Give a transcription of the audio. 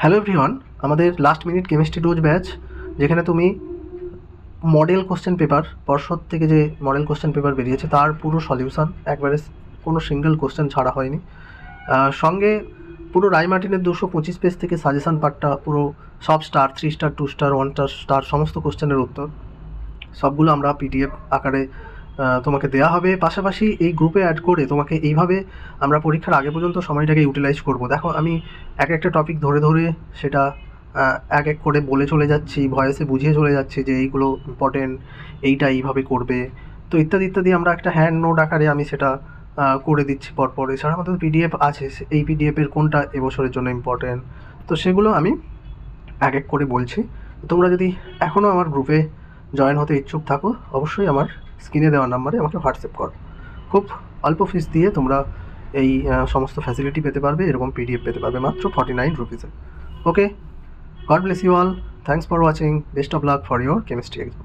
Hello everyone, আমাদের last minute chemistry dose batch, যেখানে তুমি মডেল কোশ্চেন পেপার পর্ষদ থেকে যে মডেল কোশ্চেন পেপার বেরিয়েছে তার পুরো সলিউশন, একবারে কোনো সিঙ্গেল কোশ্চেন ছাড়া হয়নি। সঙ্গে পুরো রায় মার্টিনের 225 পেজ থেকে সাজেশান পার্টটা, পুরো সব স্টার, 3 স্টার, 2 স্টার, 1 স্টার সমস্ত কোশ্চেনের উত্তর সবগুলো আমরা পিডিএফ আকারে তোমাকে দেওয়া হবে। পাশাপাশি এই গ্রুপে অ্যাড করে তোমাকে এইভাবে আমরা পরীক্ষার আগে পর্যন্ত সময়টাকে ইউটিলাইজ করব। দেখো, আমি এক একটা টপিক ধরে ধরে সেটা এক এক করে বলে চলে যাচ্ছি, ভয়েসে বুঝিয়ে চলে যাচ্ছি যে এইগুলো ইম্পর্টেন্ট, এইটা এইভাবে করবে, তো ইত্যাদি ইত্যাদি। আমরা একটা হ্যান্ড নোট আকারে আমি সেটা করে দিচ্ছি পরপর। এছাড়া আমাদের পিডিএফ আছে, এই পিডিএফের কোনটা এবছরের জন্য ইম্পর্টেন্ট, তো সেগুলো আমি এক এক করে বলছি। তোমরা যদি এখনও আমার গ্রুপে জয়েন হতে ইচ্ছুক থাকো, অবশ্যই আমার স্ক্রিনে দেওয়া নাম্বারে আমাকে হোয়াটসঅ্যাপ করো। খুব অল্প ফিস দিয়ে তোমরা এই সমস্ত ফ্যাসিলিটি পেতে পারবে, এরকম পিডিএফ পেতে পারবে মাত্র 49 রুপিসে। Okay, god bless you all, thanks for watching, best of luck for your chemistry exam.